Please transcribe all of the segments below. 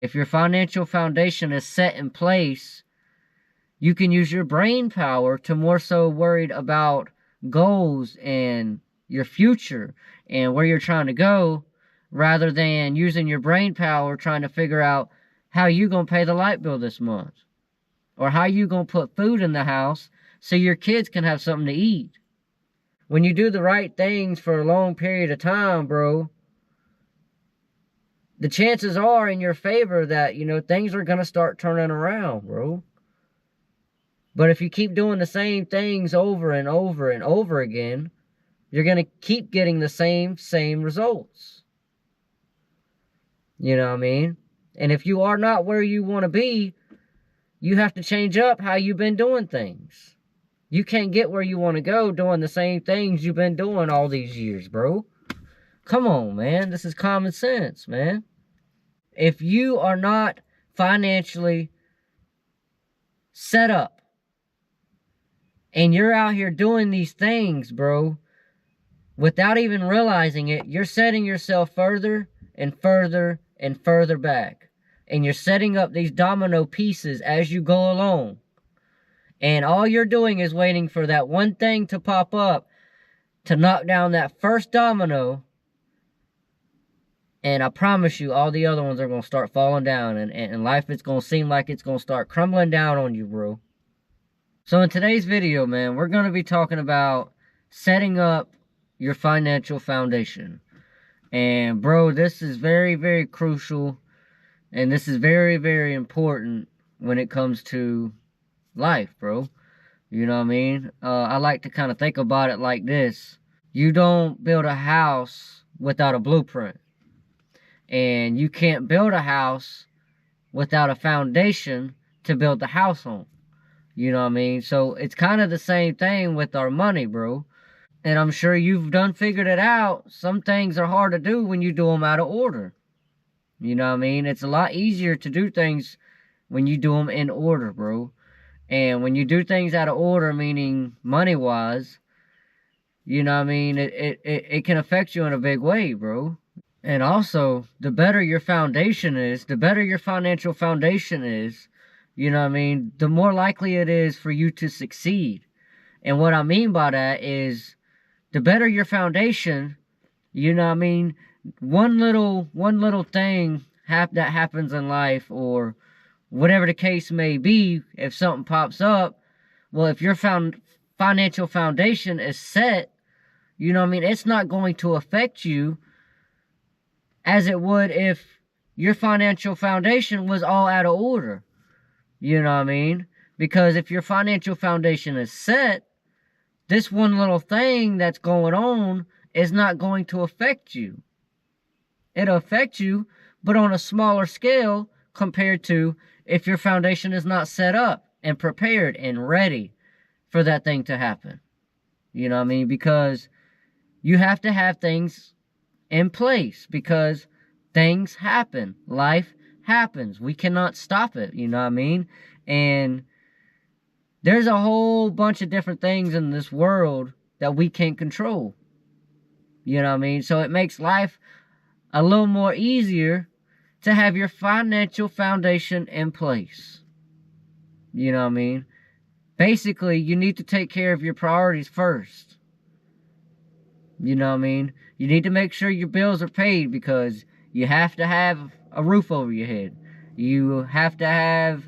If your financial foundation is set in place, you can use your brain power to more so worried about goals and your future and where you're trying to go, rather than using your brain power trying to figure out how you gonna pay the light bill this month, or how you gonna put food in the house so your kids can have something to eat. When you do the right things for a long period of time, bro, the chances are in your favor that, things are gonna start turning around, bro. But if you keep doing the same things over and over and over again, you're going to keep getting the same results. You know what I mean? And if you are not where you want to be, you have to change up how you've been doing things. You can't get where you want to go doing the same things you've been doing all these years, bro. Come on, man. This is common sense, man. If you are not financially set up, and you're out here doing these things, bro, without even realizing it, you're setting yourself further and further and further back. And you're setting up these domino pieces as you go along. And all you're doing is waiting for that one thing to pop up to knock down that first domino. And I promise you, all the other ones are going to start falling down. And life is going to seem like it's going to start crumbling down on you, bro. So in today's video, man, we're going to be talking about setting up your financial foundation. And bro, this is very, very crucial. And this is very, very important when it comes to life, bro. You know what I mean? I like to kind of think about it like this. You don't build a house without a blueprint. And you can't build a house without a foundation to build the house on. You know what I mean? So it's kind of the same thing with our money, bro. And I'm sure you've done figured it out. Some things are hard to do when you do them out of order. You know what I mean? It's a lot easier to do things when you do them in order, bro. And when you do things out of order, meaning money-wise, you know what I mean? It can affect you in a big way, bro. And also, the better your foundation is, the better your financial foundation is, you know what I mean, the more likely it is for you to succeed. And what I mean by that is, the better your foundation, you know what I mean, one little thing that happens in life, or whatever the case may be, if something pops up, well, if your financial foundation is set, you know what I mean, it's not going to affect you as it would if your financial foundation was all out of order. You know what I mean? Because if your financial foundation is set, this one little thing that's going on is not going to affect you. It'll affect you, but on a smaller scale compared to if your foundation is not set up and prepared and ready for that thing to happen. You know what I mean? Because you have to have things in place, because things happen. Life happens. We cannot stop it, you know what I mean? And there's a whole bunch of different things in this world that we can't control. You know what I mean? So it makes life a little more easier to have your financial foundation in place. You know what I mean? Basically, you need to take care of your priorities first. You know what I mean? You need to make sure your bills are paid, because you have to have a roof over your head. You have to have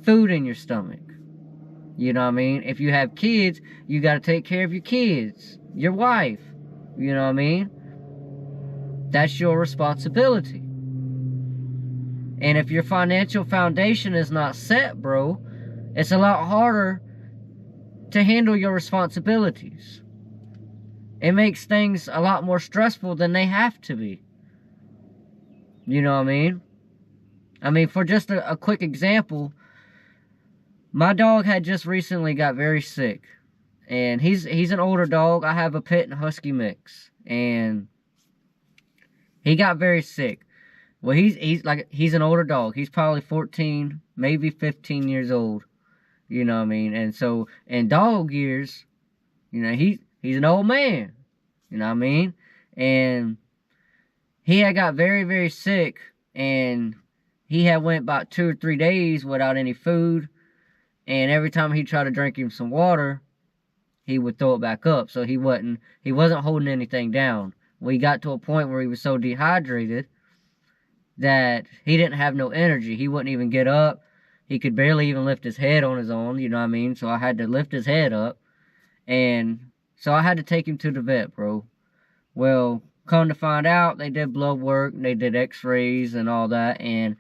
food in your stomach. You know what I mean? If you have kids, you got to take care of your kids, your wife. You know what I mean? That's your responsibility. And if your financial foundation is not set, bro, it's a lot harder to handle your responsibilities. It makes things a lot more stressful than they have to be. You know what I mean? I mean, for just a quick example, my dog had just recently got very sick. And he's an older dog. I have a pit and husky mix. And he got very sick. Well, he's an older dog. He's probably 14, maybe 15 years old. You know what I mean? And so, in dog years, you know, he's an old man. You know what I mean? And he had got very, very sick. And he had went about 2 or 3 days without any food, and every time he tried to drink him some water, he would throw it back up. So he wasn't holding anything down. We got to a point where he was so dehydrated that he didn't have no energy. He wouldn't even get up. He could barely even lift his head on his own, you know what I mean? So I had to lift his head up, and so I had to take him to the vet, bro. Well, come to find out, they did blood work, they did x-rays and all that, and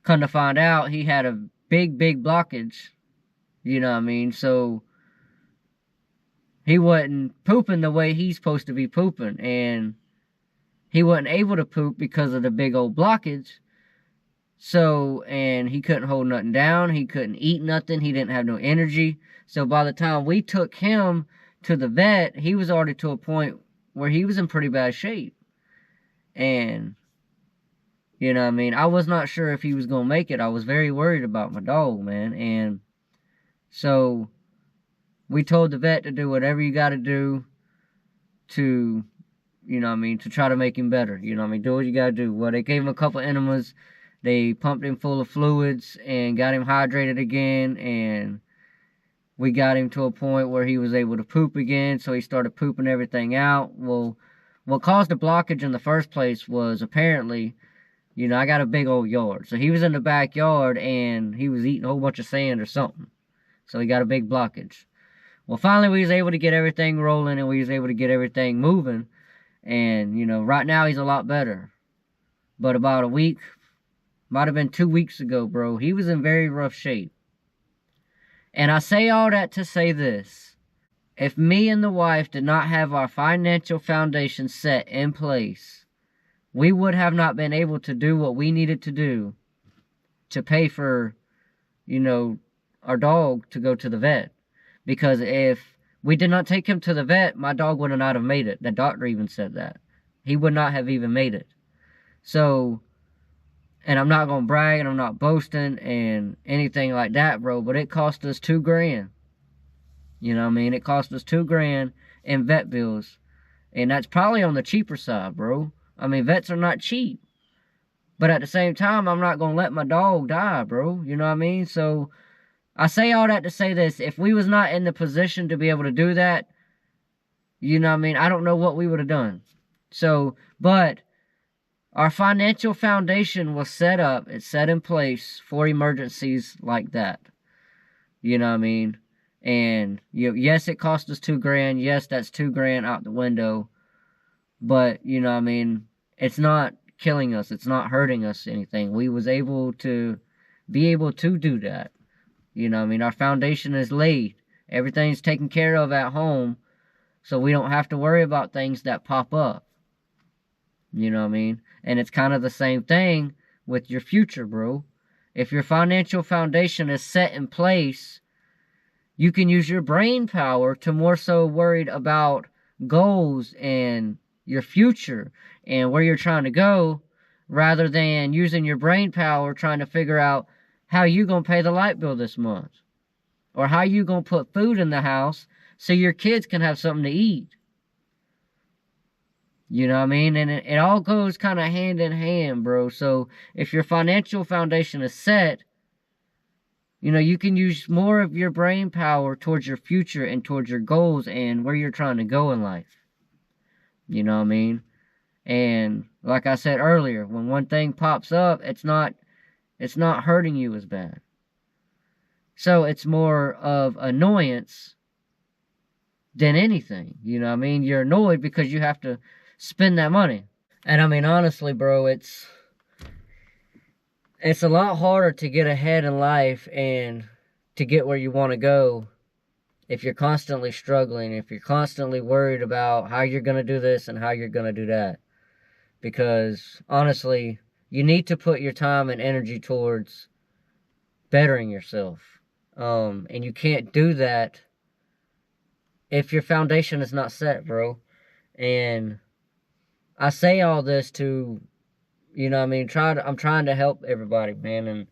come to find out, he had a big blockage, you know what I mean? So he wasn't pooping the way he's supposed to be pooping, and he wasn't able to poop because of the big old blockage. So, and he couldn't hold nothing down, he couldn't eat nothing, he didn't have no energy. So by the time we took him to the vet, he was already to a point where he was in pretty bad shape. And, you know what I mean, I was not sure if he was going to make it. I was very worried about my dog, man. And so we told the vet to do whatever you got to do to, you know what I mean, to try to make him better. You know what I mean, do what you got to do. Well, they gave him a couple enemas. They pumped him full of fluids and got him hydrated again. And we got him to a point where he was able to poop again. So he started pooping everything out. Well, what caused the blockage in the first place was apparently, you know, I got a big old yard. So he was in the backyard and he was eating a whole bunch of sand or something. So he got a big blockage. Well, finally we was able to get everything rolling and we was able to get everything moving. And, you know, right now he's a lot better. But about a week, might have been 2 weeks ago, bro, he was in very rough shape. And I say all that to say this. If me and the wife did not have our financial foundation set in place, we would have not been able to do what we needed to do to pay for, you know, our dog to go to the vet. Because if we did not take him to the vet, my dog would not have made it. The doctor even said that. He would not have even made it. So, and I'm not going to brag and I'm not boasting and anything like that, bro, but it cost us $2,000. You know what I mean? It cost us $2,000 in vet bills. And that's probably on the cheaper side, bro. I mean, vets are not cheap. But at the same time, I'm not going to let my dog die, bro. You know what I mean? So, I say all that to say this. If we was not in the position to be able to do that, you know what I mean? I don't know what we would have done. So, but our financial foundation was set up. It's set in place for emergencies like that. You know what I mean? And yes, it cost us $2,000. Yes, that's $2,000 out the window. But, you know what I mean? It's not killing us. It's not hurting us anything. We was able to be able to do that. You know what I mean? Our foundation is laid. Everything's taken care of at home. So we don't have to worry about things that pop up. You know what I mean? And it's kind of the same thing with your future, bro. If your financial foundation is set in place, you can use your brain power to more so worried about goals and your future and where you're trying to go, rather than using your brain power trying to figure out how you gonna pay the light bill this month, or how you gonna put food in the house so your kids can have something to eat. You know what I mean? And it all goes kind of hand in hand, bro. So if your financial foundation is set, you know, you can use more of your brain power towards your future and towards your goals and where you're trying to go in life. You know what I mean? And like I said earlier, when one thing pops up, it's not hurting you as bad. So it's more of annoyance than anything. You know what I mean? You're annoyed because you have to spend that money. And I mean, honestly, bro, it's a lot harder to get ahead in life and to get where you want to go if you're constantly struggling, if you're constantly worried about how you're going to do this and how you're going to do that. Because, honestly, you need to put your time and energy towards bettering yourself. And you can't do that if your foundation is not set, bro. And I say all this to, you know what I mean, I'm trying to help everybody, man. And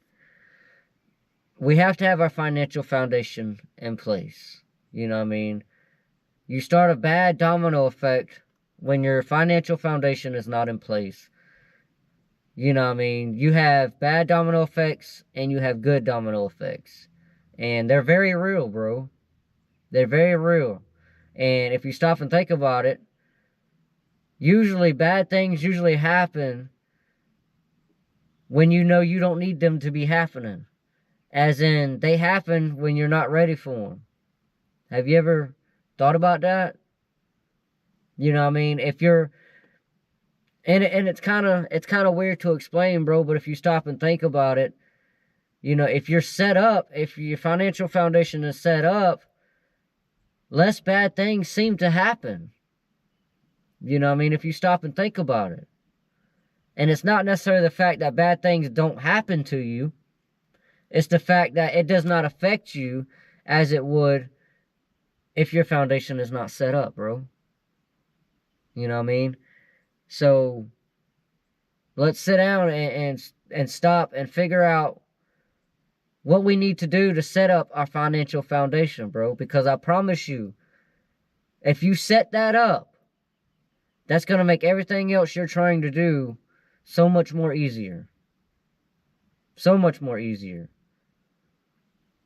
we have to have our financial foundation in place. You know what I mean? You start a bad domino effect when your financial foundation is not in place. You know what I mean? You have bad domino effects and you have good domino effects. And they're very real, bro. They're very real. And if you stop and think about it, usually bad things usually happen when you know you don't need them to be happening. As in, they happen when you're not ready for them. Have you ever thought about that? You know what I mean? If you're... And it's kind of weird to explain, bro, but if you stop and think about it, you know, if you're set up, if your financial foundation is set up, less bad things seem to happen. You know what I mean? If you stop and think about it. And it's not necessarily the fact that bad things don't happen to you. It's the fact that it does not affect you as it would if your foundation is not set up, bro. You know what I mean? So, let's sit down and stop and figure out what we need to do to set up our financial foundation, bro. Because I promise you, if you set that up, that's going to make everything else you're trying to do so much more easier. So much more easier.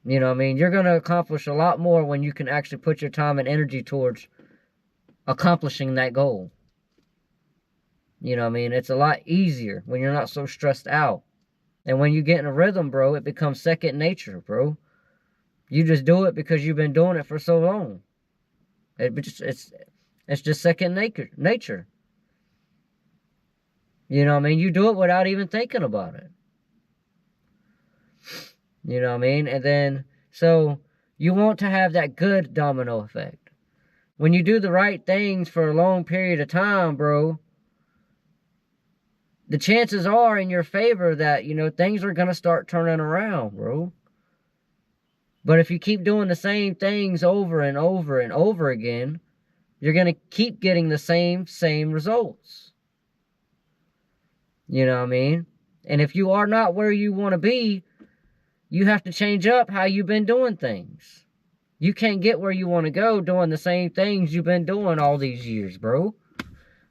You know what I mean? You're going to accomplish a lot more when you can actually put your time and energy towards accomplishing that goal. You know what I mean? It's a lot easier when you're not so stressed out. And when you get in a rhythm, bro, it becomes second nature, bro. You just do it because you've been doing it for so long. It's just second nature. You know what I mean? You do it without even thinking about it. You know what I mean? And then, so, you want to have that good domino effect. When you do the right things for a long period of time, bro, the chances are in your favor that, you know, things are going to start turning around, bro. But if you keep doing the same things over and over and over again, you're going to keep getting the same results. You know what I mean? And if you are not where you want to be, you have to change up how you've been doing things. You can't get where you want to go doing the same things you've been doing all these years, bro.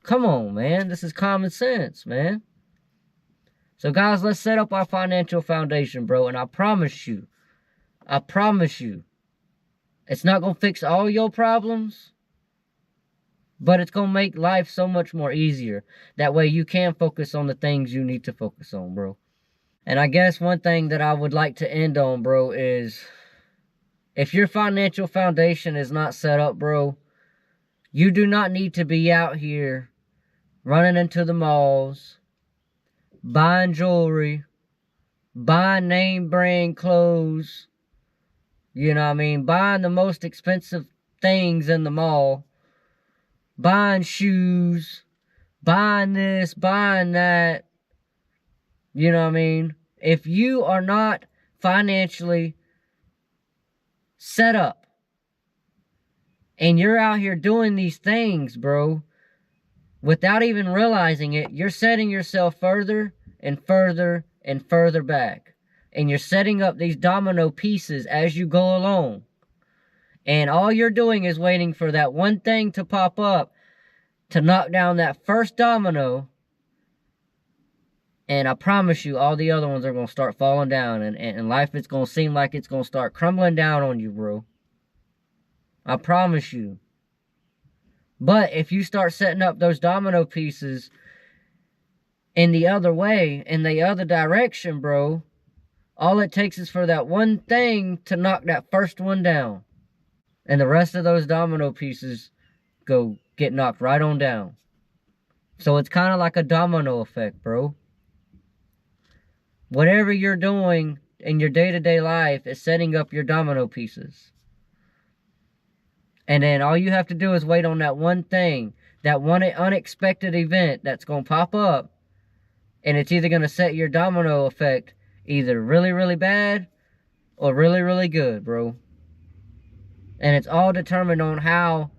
Come on, man. This is common sense, man. So, guys, let's set up our financial foundation, bro. And I promise you, it's not going to fix all your problems, but it's going to make life so much more easier. That way you can focus on the things you need to focus on, bro. And I guess one thing that I would like to end on, bro, is if your financial foundation is not set up, bro, you do not need to be out here running into the malls, buying jewelry, buying name brand clothes, you know what I mean, buying the most expensive things in the mall, buying shoes, buying this, buying that, you know what I mean? If you are not financially set up and you're out here doing these things, bro, without even realizing it, you're setting yourself further and further and further back. And you're setting up these domino pieces as you go along. And all you're doing is waiting for that one thing to pop up to knock down that first domino. And I promise you, all the other ones are going to start falling down. And life is going to seem like it's going to start crumbling down on you, bro. I promise you. But if you start setting up those domino pieces in the other way, in the other direction, bro, all it takes is for that one thing to knock that first one down. And the rest of those domino pieces get knocked right on down. So it's kind of like a domino effect, bro. Whatever you're doing in your day-to-day life is setting up your domino pieces. And then all you have to do is wait on that one thing, that one unexpected event that's going to pop up. And it's either going to set your domino effect either really, really bad or really, really good, bro. And it's all determined on how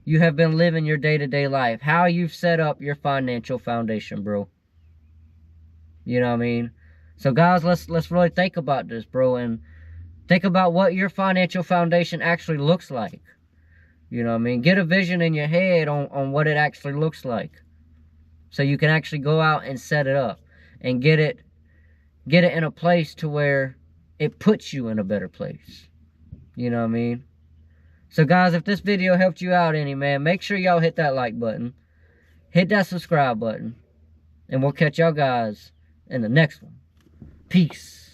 you have been living your day-to-day life. How you've set up your financial foundation, bro. You know what I mean? So, guys, let's really think about this, bro. And think about what your financial foundation actually looks like. You know what I mean? Get a vision in your head on what it actually looks like. So you can actually go out and set it up. and get it in a place to where it puts you in a better place. You know what I mean? So guys, if this video helped you out any, man, make sure y'all hit that like button. Hit that subscribe button. And we'll catch y'all guys in the next one. Peace.